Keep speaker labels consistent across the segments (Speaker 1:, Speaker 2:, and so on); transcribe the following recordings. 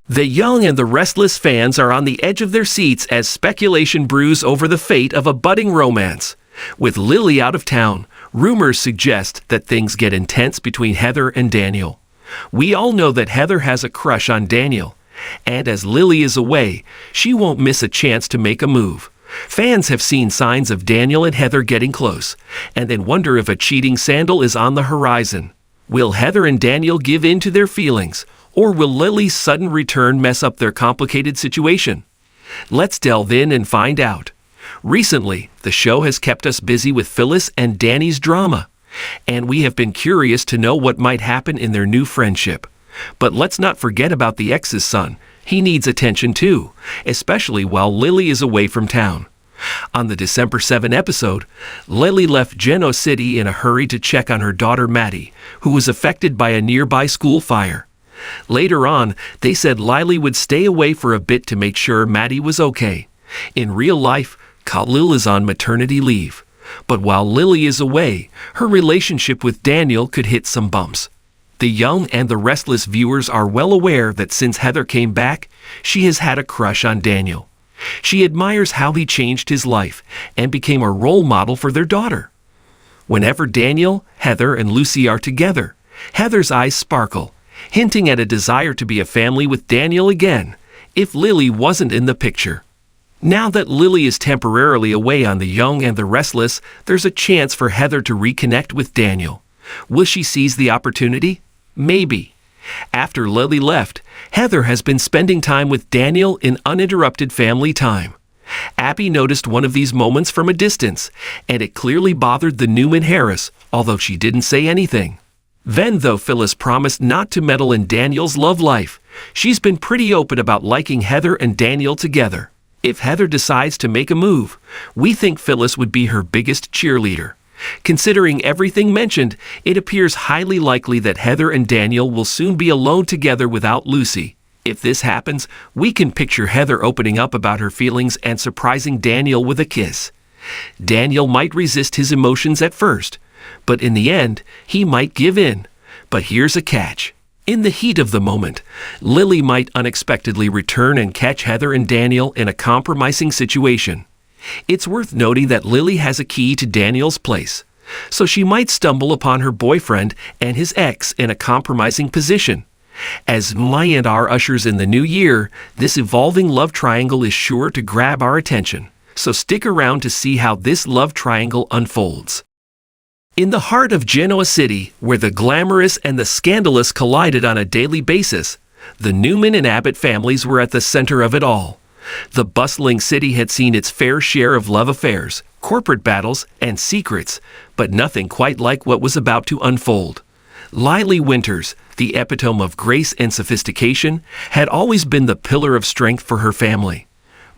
Speaker 1: The Young and the Restless fans are on the edge of their seats as speculation brews over the fate of a budding romance. With Lily out of town, rumors suggest that things get intense between Heather and Daniel. We all know that Heather has a crush on Daniel, and as Lily is away, she won't miss a chance to make a move. Fans have seen signs of Daniel and Heather getting close, and then wonder if a cheating scandal is on the horizon. Will Heather and Daniel give in to their feelings, or will Lily's sudden return mess up their complicated situation? Let's delve in and find out. Recently, the show has kept us busy with Phyllis and Danny's drama, and we have been curious to know what might happen in their new friendship. But let's not forget about the ex's son. He needs attention too, especially while Lily is away from town. On the December 7 episode, Lily left Genoa City in a hurry to check on her daughter Maddie, who was affected by a nearby school fire. Later on, they said Lily would stay away for a bit to make sure Maddie was okay. In real life, Khalil is on maternity leave. But while Lily is away, her relationship with Daniel could hit some bumps. The Young and the Restless viewers are well aware that since Heather came back, she has had a crush on Daniel. She admires how he changed his life and became a role model for their daughter. Whenever Daniel, Heather, and Lucy are together, Heather's eyes sparkle, hinting at a desire to be a family with Daniel again, if Lily wasn't in the picture. Now that Lily is temporarily away on The Young and the Restless, there's a chance for Heather to reconnect with Daniel. Will she seize the opportunity? Maybe. After Lily left, Heather has been spending time with Daniel in uninterrupted family time. Abby noticed one of these moments from a distance, and it clearly bothered the Newman Harris, although she didn't say anything. Then, though Phyllis promised not to meddle in Daniel's love life, she's been pretty open about liking Heather and Daniel together. If Heather decides to make a move, we think Phyllis would be her biggest cheerleader. Considering everything mentioned, it appears highly likely that Heather and Daniel will soon be alone together without Lucy. If this happens, we can picture Heather opening up about her feelings and surprising Daniel with a kiss. Daniel might resist his emotions at first, but in the end, he might give in. But here's a catch. In the heat of the moment, Lily might unexpectedly return and catch Heather and Daniel in a compromising situation. It's worth noting that Lily has a key to Daniel's place, so she might stumble upon her boyfriend and his ex in a compromising position. As Y&R ushers in the new year, this evolving love triangle is sure to grab our attention, so stick around to see how this love triangle unfolds. In the heart of Genoa City, where the glamorous and the scandalous collided on a daily basis, the Newman and Abbott families were at the center of it all. The bustling city had seen its fair share of love affairs, corporate battles, and secrets, but nothing quite like what was about to unfold. Lily Winters, the epitome of grace and sophistication, had always been the pillar of strength for her family.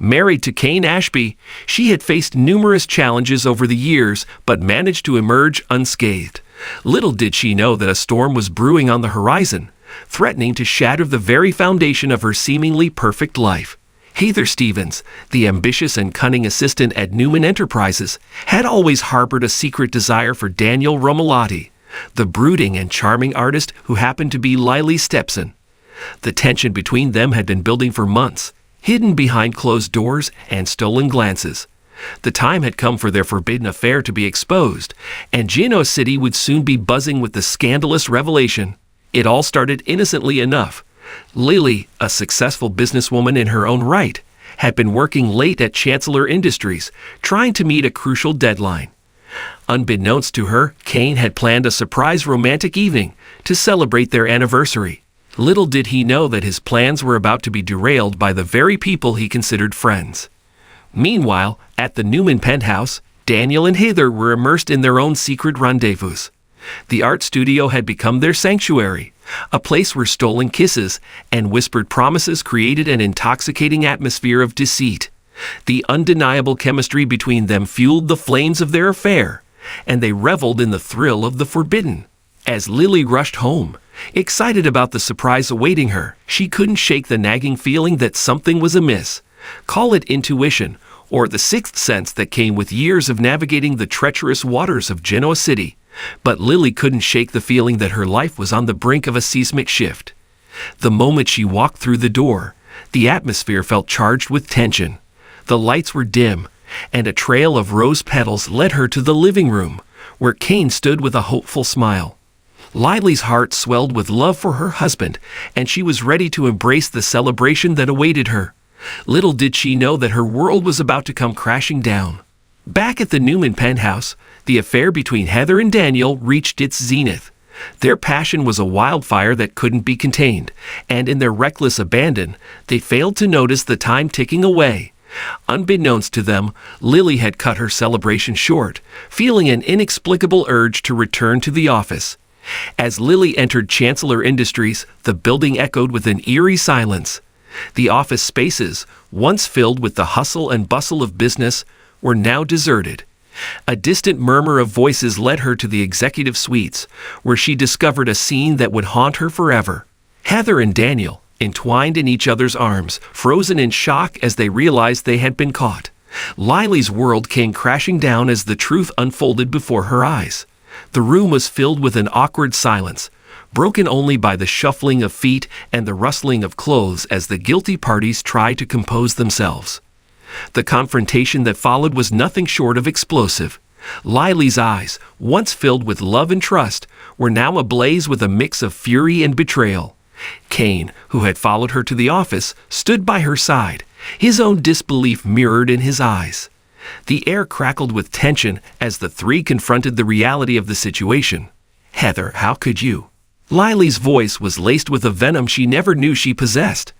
Speaker 1: Married to Kane Ashby, she had faced numerous challenges over the years, but managed to emerge unscathed. Little did she know that a storm was brewing on the horizon, threatening to shatter the very foundation of her seemingly perfect life. Heather Stevens, the ambitious and cunning assistant at Newman Enterprises, had always harbored a secret desire for Daniel Romalotti, the brooding and charming artist who happened to be Lily's stepson. The tension between them had been building for months, hidden behind closed doors and stolen glances. The time had come for their forbidden affair to be exposed, and Genoa City would soon be buzzing with the scandalous revelation. It all started innocently enough. Lily, a successful businesswoman in her own right, had been working late at Chancellor Industries, trying to meet a crucial deadline. Unbeknownst to her, Kane had planned a surprise romantic evening to celebrate their anniversary. Little did he know that his plans were about to be derailed by the very people he considered friends. Meanwhile, at the Newman penthouse, Daniel and Heather were immersed in their own secret rendezvous. The art studio had become their sanctuary, a place where stolen kisses and whispered promises created an intoxicating atmosphere of deceit. The undeniable chemistry between them fueled the flames of their affair, and they reveled in the thrill of the forbidden. As Lily rushed home, excited about the surprise awaiting her, she couldn't shake the nagging feeling that something was amiss. Call it intuition, or the sixth sense that came with years of navigating the treacherous waters of Genoa City. But Lily couldn't shake the feeling that her life was on the brink of a seismic shift. The moment she walked through the door, the atmosphere felt charged with tension. The lights were dim, and a trail of rose petals led her to the living room, where Kane stood with a hopeful smile. Lily's heart swelled with love for her husband, and she was ready to embrace the celebration that awaited her. Little did she know that her world was about to come crashing down. Back at the Newman penthouse, the affair between Heather and Daniel reached its zenith. Their passion was a wildfire that couldn't be contained, and in their reckless abandon, they failed to notice the time ticking away. Unbeknownst to them, Lily had cut her celebration short, feeling an inexplicable urge to return to the office. As Lily entered Chancellor Industries, the building echoed with an eerie silence. The office spaces, once filled with the hustle and bustle of business, were now deserted. A distant murmur of voices led her to the executive suites, where she discovered a scene that would haunt her forever. Heather and Daniel, entwined in each other's arms, frozen in shock as they realized they had been caught. Lily's world came crashing down as the truth unfolded before her eyes. The room was filled with an awkward silence, broken only by the shuffling of feet and the rustling of clothes as the guilty parties tried to compose themselves. The confrontation that followed was nothing short of explosive. Lily's eyes, once filled with love and trust, were now ablaze with a mix of fury and betrayal. Kane, who had followed her to the office, stood by her side, his own disbelief mirrored in his eyes. The air crackled with tension as the three confronted the reality of the situation. "Heather, how could you?" Lily's voice was laced with a venom she never knew she possessed.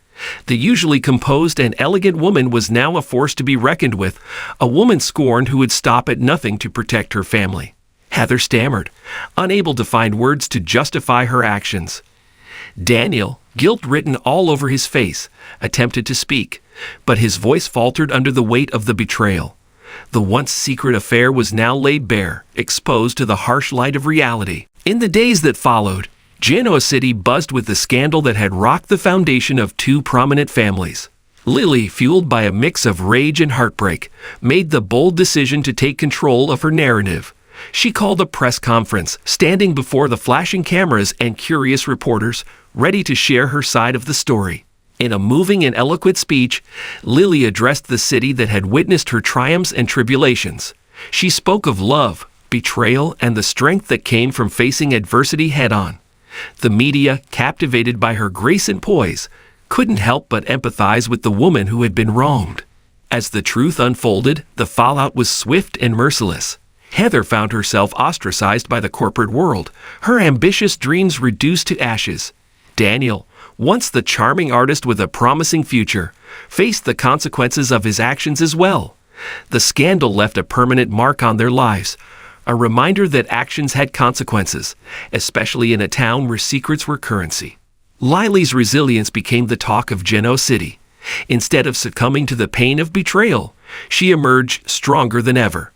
Speaker 1: The usually composed and elegant woman was now a force to be reckoned with, a woman scorned who would stop at nothing to protect her family. Heather stammered, unable to find words to justify her actions. Daniel, guilt written all over his face, attempted to speak, but his voice faltered under the weight of the betrayal. The once secret affair was now laid bare, exposed to the harsh light of reality. In the days that followed, Genoa City buzzed with the scandal that had rocked the foundation of two prominent families. Lily, fueled by a mix of rage and heartbreak, made the bold decision to take control of her narrative. She called a press conference, standing before the flashing cameras and curious reporters, ready to share her side of the story. In a moving and eloquent speech, Lily addressed the city that had witnessed her triumphs and tribulations. She spoke of love, betrayal, and the strength that came from facing adversity head-on. The media, captivated by her grace and poise, couldn't help but empathize with the woman who had been wronged. As the truth unfolded, the fallout was swift and merciless. Heather found herself ostracized by the corporate world, her ambitious dreams reduced to ashes. Daniel, once the charming artist with a promising future, faced the consequences of his actions as well. The scandal left a permanent mark on their lives, a reminder that actions had consequences, especially in a town where secrets were currency. Lily's resilience became the talk of Genoa City. Instead of succumbing to the pain of betrayal, she emerged stronger than ever.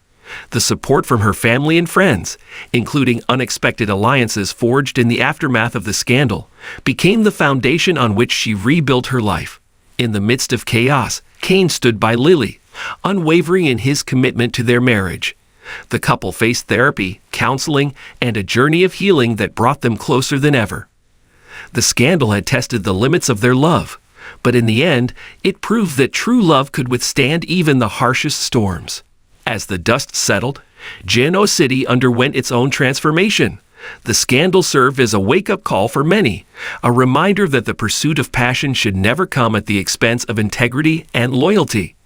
Speaker 1: The support from her family and friends, including unexpected alliances forged in the aftermath of the scandal, became the foundation on which she rebuilt her life. In the midst of chaos, Kane stood by Lily, unwavering in his commitment to their marriage. The couple faced therapy, counseling, and a journey of healing that brought them closer than ever. The scandal had tested the limits of their love, but in the end, it proved that true love could withstand even the harshest storms. As the dust settled, Genoa City underwent its own transformation. The scandal served as a wake-up call for many, a reminder that the pursuit of passion should never come at the expense of integrity and loyalty.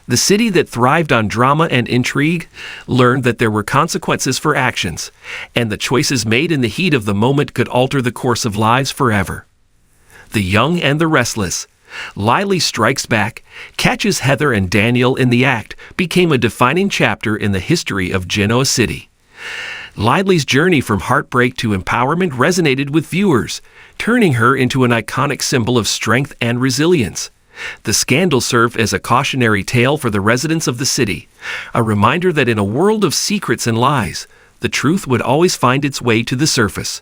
Speaker 1: The city that thrived on drama and intrigue learned that there were consequences for actions, and the choices made in the heat of the moment could alter the course of lives forever. The Young and the Restless. Lily strikes back, catches Heather and Daniel in the act, became a defining chapter in the history of Genoa City. Lily's journey from heartbreak to empowerment resonated with viewers, turning her into an iconic symbol of strength and resilience. The scandal served as a cautionary tale for the residents of the city, a reminder that in a world of secrets and lies, the truth would always find its way to the surface.